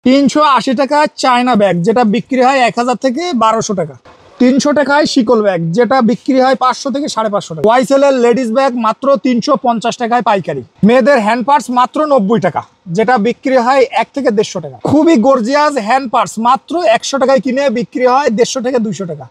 380 টাকা China bag, যেটা বিক্রি হয় 1000 থেকে 1200 টাকা। 300 টাকায় শিকল ব্যাগ, যেটা বিক্রি হয় 500 থেকে 550 টাকা। ওয়াইসেল এর লেডিস ব্যাগ মাত্র 350 টাকায় পাইকারি। মেয়েদের হ্যান্ড পার্স মাত্র 90 টাকা, যেটা বিক্রি হয় 1 থেকে 150 টাকা। খুবই গর্জিয়াস হ্যান্ড পার্স মাত্র 100 টাকায় কিনে বিক্রি হয় 150 থেকে 200 টাকা।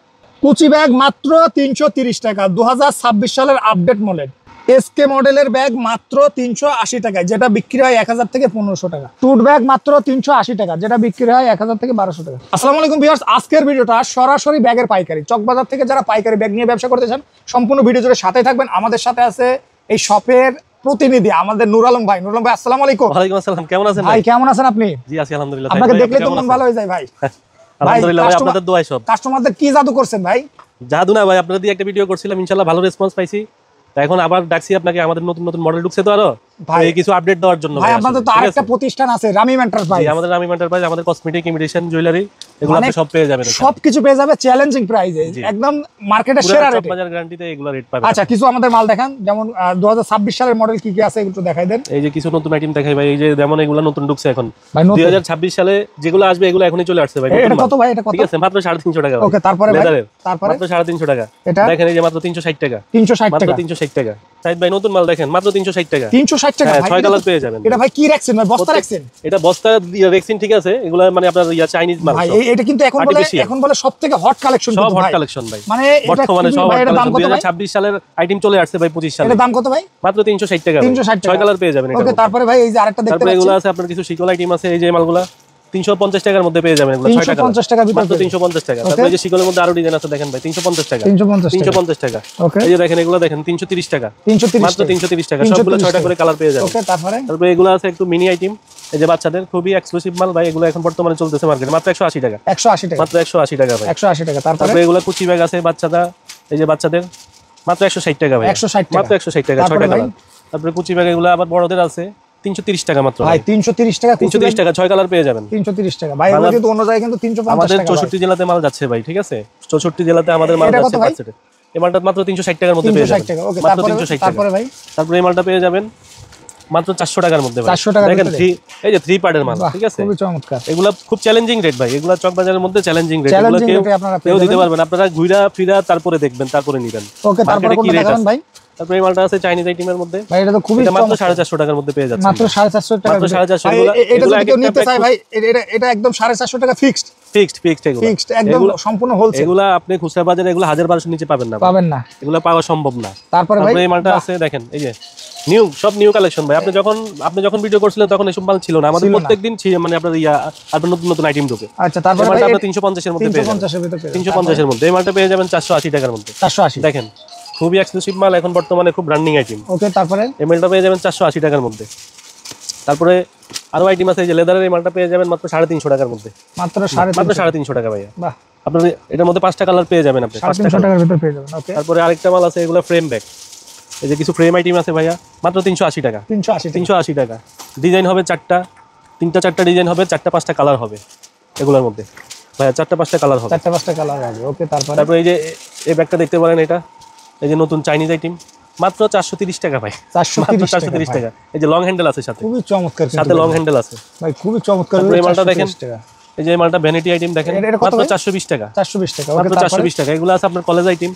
কুচি ব্যাগ মাত্র 330 টাকা, 2026 সালের আপডেট মডেল। এসকে মডেলের ব্যাগ মাত্র 380 টাকায়, যেটা বিক্রি হয় 1000 থেকে 1500 টাকা। টুট ব্যাগ মাত্র 380 টাকা, যেটা বিক্রি হয় 1000 থেকে 1200 টাকা। আসসালামু আলাইকুম ভিউয়ার্স, আজকের ভিডিওটা সরাসরি ব্যাগের পাইকারি। চকবাজার থেকে যারা পাইকারি ব্যাগ নিয়ে ব্যবসা করতে চান, সম্পূর্ণ ভিডিও জুড়ে সাথেই থাকবেন। আমাদের সাথে আছে এই শপের প্রতিনিধি আমাদের নূর আলম ভাই। নূর আলম ভাই, আসসালামু আলাইকুম। ওয়ালাইকুম আসসালাম, কেমন আছেন ভাই? কেমন আছেন আপনি? জি আছি আলহামদুলিল্লাহ। আপনাকে দেখলে তো মন ভালো হয়ে যায় ভাই। আলহামদুলিল্লাহ ভাই, আপনাদের দোয়ায় সব। কাস্টমারদের কি জাদু করছেন ভাই? জাদু না ভাই, আপনাদের দিয়ে একটা ভিডিও করছিলাম, ইনশাআল্লাহ ভালো রেসপন্স পাইছি। এখন আবার ডাকছি আপনাকে, আমাদের নতুন নতুন মডেল ঢুকছে তো আরো, ভাই কিছু আপডেট দেওয়ার জন্য। ভাই আপনাদের তো আরেকটা প্রতিষ্ঠান আছে, রামিম এন্টারপ্রাইজ। আমাদের রামিম এন্টারপ্রাইজ, আমাদের কসমেটিক, ইমিটেশন, জুয়েলারি, এগুলো আপনি সব পেয়ে যাবেন। সবকিছু পেয়ে যাবে চ্যালেঞ্জিং প্রাইসে, একদম মার্কেটের সেরা রেটে। বাজার গ্যারান্টিতে এগুলো রেট পাবেন। আচ্ছা, কিছু আমাদের মাল দেখান, যেমন 2026 সালের মডেল কি কি আছে একটু দেখাই দেন। এই যে কিছু নতুন আইটেম দেখাই ভাই, এই যে যেমন এগুলো নতুন ঢুকছে এখন 2026 সালে, যেগুলো আসবে এগুলো এখনই চলে আসছে ভাই। এটা কত ভাই? এটা কত? ঠিক আছে, মাত্র 350 টাকা। ওকে, তারপরে ভাই? তারপরে মাত্র 350 টাকা। এটা দেখেন, এই যে মাত্র 360 টাকা। 360 টাকা, মাত্র 360 টাকা। সাইদ ভাই নতুন মাল দেখেন, মাত্র 360 টাকা। 360 টাকা ভাই, 6 কালার পেয়ে যাবেন। এটা ভাই কি রাখছেন ভাই? বস্তা রাখছেন? এটা বস্তা রেক্সিন, ঠিক আছে। এগুলা মানে আপনার চাইনিজ মাল ভাই। এটা কিন্তু এখন বলে সবথেকে হট কালেকশন, সব হট কালেকশন ভাই। মানে বর্তমানে সব ভাই। এটা দাম কত ভাই? 2026 সালের আইটেম চলে আসছে ভাই 25 সালে। এটা দাম কত ভাই? মাত্র 360 টাকা। 360 টাকা, 6 কালার পেয়ে যাবেন এটা। ওকে, তারপরে ভাই এই যে আরেকটা দেখতে পাচ্ছেন, এগুলো আছে আপনার কিছু শিকল আইটেম আছে, এই যে মালগুলা 350 টাকার মধ্যে পেয়ে যাবেন। এগুলো 6 টাকা, 350 টাকা ভিতরে, মাত্র 350 টাকা। তারপরে এই যে শিকলের মধ্যে আরো ডিজাইন আছে, দেখেন ভাই 350 টাকা। 350 টাকা। ওকে, এই যে দেখেন, এগুলো দেখেন 330 টাকা। 330 মাত্র 330 টাকা। সবগুলো 6টা করে কালার পেয়ে যাবেন। ওকে, তারপরে এগুলো আছে একটু মিনি আইটেম, এই যে বাচ্চাদের খুবই এক্সক্লুসিভ মাল ভাই। এগুলো এখন বর্তমানে চলতেছে মার্কেটে মাত্র 180 টাকা। 180 টাকা, মাত্র 180 টাকা ভাই। 180 টাকা। তারপরে এগুলো কুচি ব্যাগ আছে বাচ্চাদের, এই যে বাচ্চাদের মাত্র 160 টাকা ভাই। 160 টাকা, মাত্র 160 টাকা, 6টা কালার। তারপরে কুচি ব্যাগ এগুলো আবার বড়দের আছে 330 টাকা মাত্র ভাই। 330 টাকা, 330 টাকা, 6 কালার পেয়ে যাবেন। 330 টাকা ভাই। এগুলো কিন্তু অন্য জায়গায় কিন্তু 350 টাকা। আমাদের 64 জেলাতে মাল যাচ্ছে ভাই, ঠিক আছে। 64 জেলাতে আমাদের মাল যাচ্ছে পাঁচটা। এই মালটা মাত্র 360 টাকার মধ্যে পেয়ে যাবেন। মাত্র 360 টাকা। তারপরে ভাই, তারপরে এই মালটা পেয়ে যাবেন মাত্র 400 টাকার মধ্যে ভাই। 400 টাকা দেখেন, এই যে 3 পার্টের মাল, ঠিক আছে। খুবই চমৎকার। এগুলা খুব চ্যালেঞ্জিং রেট ভাই। এগুলা চক বাজারের মধ্যে চ্যালেঞ্জিং রেট। এগুলো কেউ দিতে পারবেন। আপনারা ঘুরা ফিরা তারপরে দেখবেন, তারপরে নেবেন। ওকে, তারপরে কোনটা দেখাবেন ভাই? তারপরে এই মালটা আছে চাইনিজ আইটেমের মধ্যে ভাই। এটা তো খুবই মাত্র 450 টাকার মধ্যে পেয়ে যাচ্ছে। মাত্র 450 টাকা। মাত্র 450 এটা যদি কেউ নিতে চায় ভাই, এটা একদম 450 টাকা ফিক্সড একদম সম্পূর্ণ হোলসেল। এগুলা আপনি খুচরা বাজারে এগুলা 1000-1200 নিচে পাবেন না। এগুলা পাওয়া সম্ভব না। তারপরে ভাই এই মালটা আছে দেখেন, এই যে সব নিউ কালেকশন ভাই। আপনি যখন ভিডিও করছিলেন তখন এসব মাল ছিল না। আমাদের প্রত্যেকদিন মানে আপনার আপনার নতুন নতুন আইটেম ঢোকে। আচ্ছা, তারপরে আপনারা 350 এর মধ্যে পেয়ে যাবেন। 350 এর মধ্যে এই মালটা পেয়ে যাবেন 480 টাকার মধ্যে। 480 দেখেন, খুবই এক্সক্লুসিভ মাল, এখন বর্তমানে খুব রানিং আইটেম। ওকে, তারপরে এই মালটা পেয়ে যাবেন 480 টাকার মধ্যে। তারপরে আরো আইটেম আছে, এই যে লেদারের এই মালটা পেয়ে যাবেন মাত্র 350 টাকার মধ্যে। মাত্র 350 টাকা ভাইয়া। বাহ। আপনার এটার মধ্যে 5টা কালার পেয়ে যাবেন আপনি। 350 টাকার ভিতরে পেয়ে যাবেন। ওকে, তারপরে আরেকটা মাল আছে, এগুলো ফ্রেম ব্যাগ। এই যে কিছু ফ্রেম আইটেম আছে ভাইয়া, মাত্র 380 টাকা। 380 টাকা। ডিজাইন হবে 4টা, 3টা-4টা ডিজাইন হবে, 4টা-5টা কালার হবে এগুলোর মধ্যে ভাইয়া। 4টা-5টা কালার হবে, 4টা-5টা কালার হবে। ওকে, তারপরে এই যে এই ব্যাগটা দেখতে পারেন, এটা এই যে নতুন চাইনিজ আইটেম, মাত্র 430 টাকা ভাই। 430 টাকা। এই যে লং হ্যান্ডেল আছে সাথে, খুবই চমৎকার, সাথে লং হ্যান্ডেল আছে ভাই, খুবই চমৎকার। এই মালটা দেখেন, এই যে মালটা ভ্যানিটি আইটেম দেখেন, মাত্র 420 টাকা। 420 টাকা, মাত্র 420 টাকা। এগুলো আছে আপনার কলেজ আইটেম,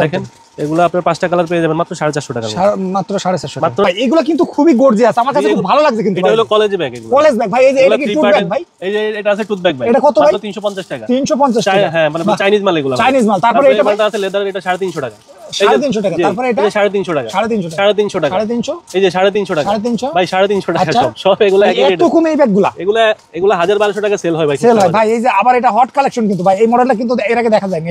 দেখেন এগুলো আপনার 5টা কালার পেয়ে যাবেন মাত্র 450 টাকা। মাত্র 450 টাকা। ভাই এগুলো কিন্তু খুবই গর্জিয়াস, আমার কাছে খুব ভালো লাগছে। কিন্তু এটা হলো কলেজ ব্যাগ। এগুলো কলেজ ব্যাগ ভাই। এই যে এটা কি টুথ ব্যাগ ভাই? এই যে এটা আছে টুথ ব্যাগ ভাই। এটা কত ভাই? মাত্র 350 টাকা। 350 টাকা, হ্যাঁ, মানে চাইনিজ মাল এগুলো, চাইনিজ মাল। তারপরে এটা মালটা আছে লেদার, এটা 350 টাকা। 350 টাকা। তারপরে এটা 350 টাকা। 350 টাকা। এই যে 350 টাকা 350 ভাই। 350 টাকা সব এগুলো একই রেট। এত কম এই ব্যাগগুলা? এগুলো 1000-1200 টাকা সেল হয় ভাই। সেল হয় ভাই। এই যে আবার এটা হট কালেকশন কিন্তু ভাই, এই মডেলটা কিন্তু এর আগে দেখা যায়নি।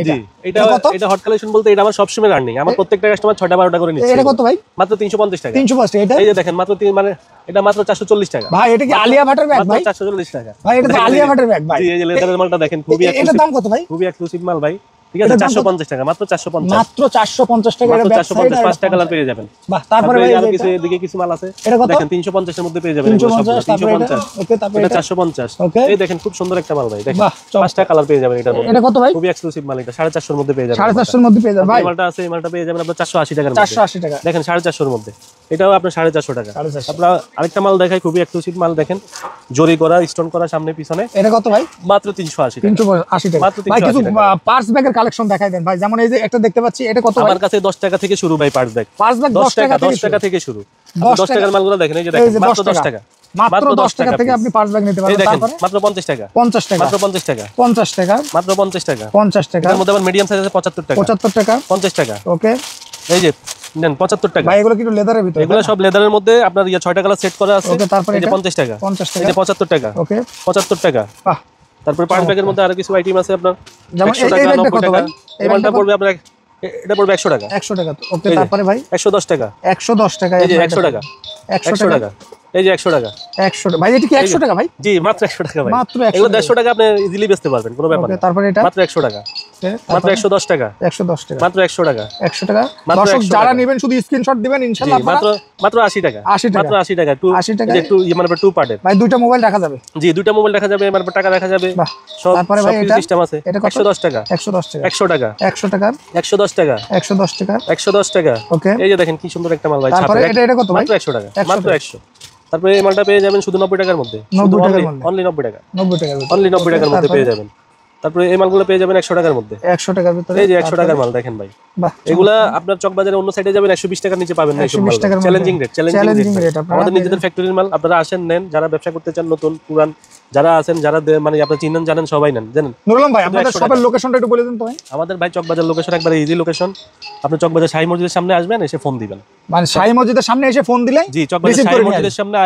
এটা হট কালেকশন বলতে এটা আমার সবসময় রানিং। আমার প্রত্যেকটা কাস্টমার 6টা-12টা করে নিচ্ছে। এটা কত ভাই? মাত্র 350 টাকা। 350 টাকা। এটা এই যে দেখেন মাত্র মানে এটা মাত্র 440 টাকা ভাই। এটা কি আলিয়া ভাটের ব্যাগ ভাই? 440 টাকা ভাই। এটা তো আলিয়া ভাটের ব্যাগ ভাই। এই যে লেদারের মালটা দেখেন, খুবই এক্সক্লুসিভ। এটার দাম কত ভাই? খুবই এক্সক্লুসিভ মাল ভাই, ঠিক আছে। 450 টাকা, মাত্র 450। মাত্র 450 টাকা। এটা 450, 5টা কালার পেয়ে যাবেন। বাহ। তারপরে ভাই আর কিছু এদিকে কিছু মাল আছে, দেখেন 350 এর মধ্যে পেয়ে যাবেন। 350। ওকে, তারপরে এটা 450। এই দেখেন খুব সুন্দর একটা মাল ভাই, দেখেন বাহ, 5টা কালার পেয়ে যাবেন। এটা কত ভাই? খুবই এক্সক্লুসিভ মাল, এটা 450 এর মধ্যে পেয়ে যাবেন। 450 এর মধ্যে পেয়ে যাবেন ভাই। এই মালটা আছে, এই মালটা পেয়ে যাবেন আপনার 480 টাকার মধ্যে। 480 টাকা। দেখেন 450 এর মধ্যে এটাও আপনার 450 টাকা। 450। আপনার আরেকটা মাল দেখাই, খুবই এক্সক্লুসিভ মাল, দেখেন জরি করা, স্টোন করা সামনে পিছনে, এটা কত ভাই? মাত্র 380 টাকা। 380 টাকা। মাত্র ভাই কিছু 380 টাকা। পার্স ব্যাগের কালেকশন দেখাই দেন ভাই, যেমন এই যে একটা দেখতে পাচ্ছি, এটা কত ভাই? আমার কাছে 10 টাকা থেকে শুরু ভাই পার্স ব্যাগ। পার্স ব্যাগ 10 টাকা 10 টাকা থেকে শুরু। 10 10 টাকার মালগুলো দেখেন, এই যে দেখেন মাত্র 10 টাকা। মাত্র 10 টাকা থেকে আপনি পার্স ব্যাগ নিতে এই পারবেন। দেখেন তারপরে মাত্র 50 টাকা। 50 টাকা, মাত্র 50 টাকা। 50 টাকা, মাত্র 50 টাকা। 50 টাকা, এর মধ্যে আবার মিডিয়াম সাইজ আছে 75 টাকা। 75 টাকা, 50 টাকা। ওকে। এই যে নেন 75 টাকা। ভাই এগুলো কি লেদারের ভিতরে? এগুলো সব লেদারের মধ্যে, আপনার 6টা কালার সেট করা আছে। ওকে, তারপরে এই যে এটা 50 টাকা। 50 এই টাকা, যে 75 টাকা। ওকে, 75 টাকা। বাহ। তারপরে পার্স ব্যাগের মধ্যে আরো কিছু আইটেম আছে আপনার, যেমন 100 এই টাকা, ব্যাগটা 90 কত টাকা। ভাই? এই এই মালটা ব্যাগটা পড়বে আপনার, এটা পড়বে 100 টাকা। 100 টাকা, ওকে। এই যে তারপরে ভাই 110 টাকা। 110 টাকা, এই যে 100 টাকা। 100 টাকা, এই যে 100 টাকা। 100 টাকা। ভাই এটা কি 100 টাকা ভাই? জি মাত্র 100 টাকা ভাই। মাত্র 100 এগুলো 150 টাকা আপনি ইজিলি বেচতে পারবেন, কোনো ব্যাপার ওকে, না। তারপরে এটা মাত্র 100 টাকা। ওকে, মাত্র 110 টাকা। 110 টাকা, মাত্র 100 টাকা। 100 টাকা। মাত্র দর্শক 100 যারা টাকা। নেবেন শুধু স্ক্রিনশট দিবেন, জি ইনশাআল্লাহ আপনারা মাত্র 80 টাকা। 80 টাকা। মাত্র 80 টাকা। 80 টাকা। একটু মানে 2 পার্টের। ভাই দুইটা মোবাইল রাখা যাবে। জি দুইটা মোবাইল রাখা যাবে, মানে টাকা রাখা যাবে। বাহ। সব তারপরে ভাই সব এটা সিস্টেম আছে। এটা কত? 110 টাকা। 110 টাকা, 100 টাকা। 100 টাকা, 110 টাকা। 110 টাকা, 110 টাকা। ওকে। এই যে দেখেন কি সুন্দর একটা মাল ভাই। তারপরে ছাপের। এটা কত ভাই? মাত্র 100 টাকা। 100 মাত্র টাকা। 100। তারপরে এই মালটা পেয়ে যাবেন শুধু 90 টাকার মধ্যে। 90 টাকার মধ্যে। অনলি 90 টাকা। 90 টাকার ভিতরে। অনলি 90 টাকার মধ্যে তারপরে পেয়ে যাবেন। তারপরে এই মালগুলো পেয়ে যাবেন 100 টাকার মধ্যে। 100 টাকার ভিতরে। এই যে 100 টাকার মাল দেখেন ভাই। বাহ। এগুলা আপনার চকবাজারে অন্য সাইডে যাবেন 120 টাকার নিচে পাবেন না। 120 টাকার মধ্যে। চ্যালেঞ্জিং রেট, Challenging rate আপনারা আমাদের পেয়ে নিজেদের ফ্যাক্টরির মাল। আপনারা আসেন নেন, যারা ব্যবসা করতে চান, নতুন পুরান যারা আছেন, যারা মানে আপনারা চিনেন জানেন, সবাই নেন জানেন। নুরুল আলম ভাই আপনাদের 100 শপের টাকা। লোকেশনটা একটু বলে দিন তো ভাই। আমাদের ভাই চকবাজার লোকেশন একবারে ইজি লোকেশন। আপনি চকবাজার শাহী মসজিদের সামনে আসবেন, এসে ফোন দিবেন। মানে শাহী মসজিদের সামনে এসে ফোন দিলে জি চকবাজার রিসিভ শাহী করে নিয়ে মসজিদের সামনে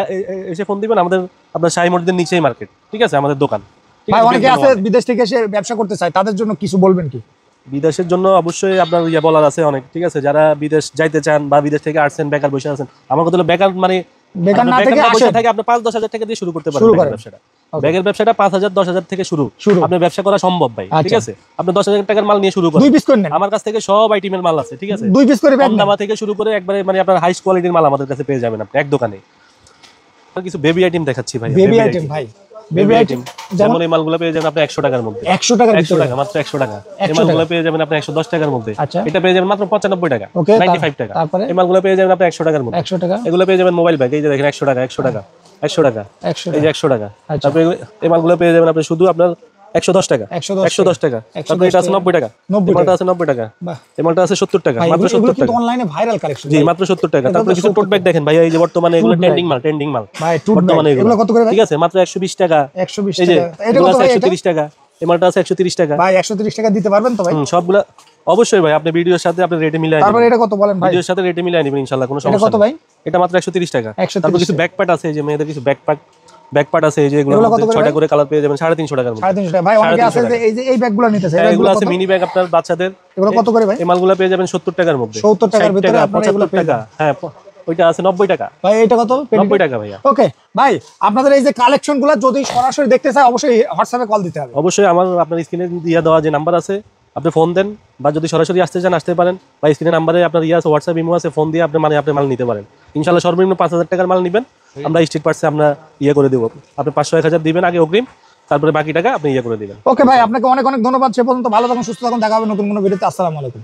এসে ফোন দিবেন। আমাদের আপনার শাহী মসজিদের নিচেই মার্কেট, ঠিক আছে, আমাদের দোকান। ঠিক ভাই আছে? অনেকে আছে বিদেশ থেকে এসে ব্যবসা করতে চায়, তাদের জন্য কিছু বলবেন কি? বিদেশের জন্য অবশ্যই আপনার বলার আছে অনেক, ঠিক আছে। যারা বিদেশ যাইতে চান বা বিদেশ থেকে আসছেন, বেকার বসে আছেন, আমার কথা হলো বেকার মানে বেকার না থেকে বসে আসেন। থেকে আপনি 5-10 হাজার টাকা দিয়ে শুরু করতে শুরু পারেন করেন। ব্যবসাটা। ব্যাগের ব্যবসাটা 5,000-10,000 থেকে শুরু। শুরু। আপনার ব্যবসা করা সম্ভব ভাই, ঠিক আচ্ছা। আছে। আপনি 10,000 টাকার মাল নিয়ে শুরু করেন। 2 পিস করে নেন। আমার কাছ থেকে সব আইটেমের মাল আছে, ঠিক আছে। 2 পিস করে ব্যাগ কম দামা থেকে শুরু করে একবারে মানে আপনার হাই কোয়ালিটির মাল আমাদের কাছে পেয়ে যাবেন আপনি এক দোকানে। কিছু বেবি আইটেম দেখাচ্ছি ভাই। বেবি আইটেম ভাই, বেবি আইটেম যেমন যেমন এই মালগুলো পেয়ে যাবেন আপনি 100 টাকার মধ্যে। 100 টাকার 100 ভিতরে। টাকা, মাত্র 100 টাকা। 100 এই মালগুলো পেয়ে যাবেন আপনি 110 টাকার মধ্যে। আচ্ছা। এটা পেয়ে যাবেন মাত্র 95 টাকা। ওকে, 95 টাকা। তারপরে? এই মালগুলো পেয়ে যাবেন আপনি 100 টাকার মধ্যে। 100 টাকা, এগুলো পেয়ে যাবেন মোবাইল ব্যাগ, এই যে দেখেন 100 টাকা, 100 টাকা, 100 টাকা, 100 এই যে টাকা, 100 টাকা। আচ্ছা। তারপরে এই মালগুলো পেয়ে যাবেন আপনি শুধু আপনার 110 টাকা। 110 টাকা। তারপরে এটা আছে 90 টাকা। 90 এই মালটা আছে 90 টাকা। বাহ। এই মালটা আছে 70 টাকা, ভাই মাত্র এগুলো 70 কিন্তু টাকা। অনলাইনে ভাইরাল কালেকশন। জি মাত্র 70 টাকা। তারপরে কিছু টোট ব্যাগ দেখেন ভাই, এই যে বর্তমানে এগুলো Tote bag। ট্রেন্ডিং মাল, ট্রেন্ডিং মাল ভাই টুট বর্তমানে এগুলো কত করে ভাই? ঠিক আছে, মাত্র 120 টাকা। 120 এই যে টাকা। এটা এগুলো কত আছে ভাই? এটা 130 টাকা। এই মালটা আছে 130 টাকা। ভাই 130 টাকা দিতে পারবেন তো ভাই? সবগুলা অবশ্যই ভাই, আপনি ভিডিওর সাথে আপনি রেটে মিলাই তারপরে এটা কত বলেন ভাই? ভিডিওর সাথে রেটে মিলাই নেবেন ইনশাআল্লাহ, কোনো এটা সমস্যা কত নেই। ভাই? এটা মাত্র 130 টাকা। 130 তারপর কিছু ব্যাকপ্যাক আছে, এই যে মেয়েদের কিছু ব্যাকপ্যাক আছে, এই যে এগুলো এগুলো কত করে 6টা ভাই? করে কালার পেয়ে যাবেন 350 টাকার মধ্যে। 350 টাকা। ভাই অনেকে আছে 350 যে এই যে এই ব্যাগগুলো নিতেছে, এই হ্যাঁ, এগুলো ব্যাগগুলো আছে কত? মিনি ব্যাগ আপনার বাচ্চাদের। এগুলো কত করে ভাই? এই মালগুলো পেয়ে যাবেন 70 টাকার মধ্যে। 70 টাকার 60 ভিতরে টাকা, আপনারা এগুলো 75 পেয়ে টাকা। হ্যাঁ, ওইটা আছে 90 টাকা। ভাই এটা কত? 90 টাকা ভাইয়া। ওকে ভাই, আপনাদের এই যে কালেকশনগুলো যদি সরাসরি দেখতে চায় অবশ্যই হোয়াটসঅ্যাপে কল দিতে হবে। অবশ্যই আমার আপনার স্ক্রিনে দিয়ে দেওয়া যে নাম্বার আছে, আপনি ফোন দেন, বা যদি সরাসরি আসতে চান আসতে পারেন, বা স্ক্রিনে নাম্বারে আপনার আছে, হোয়াটসঅ্যাপ ইমো আছে, ফোন দিয়ে আপনি আপনি মাল নিতে পারেন ইনশাআল্লাহ। সর্বনিম্ন 5,000 টাকার মাল নেবেন, আমরা স্ট্রিট পার্সে আমরা করে দেবো। আপনি 500-1000 দিবেন আগে অগ্রিম, তারপরে বাকি টাকা আপনি করে দিবেন। ওকে ভাই, আপনাকে অনেক অনেক ধন্যবাদ। সে পর্যন্ত ভালো থাকুন, সুস্থ থাকুন, দেখা হবে নতুন কোনো ভিডিওতে। আসসালামু আলাইকুম।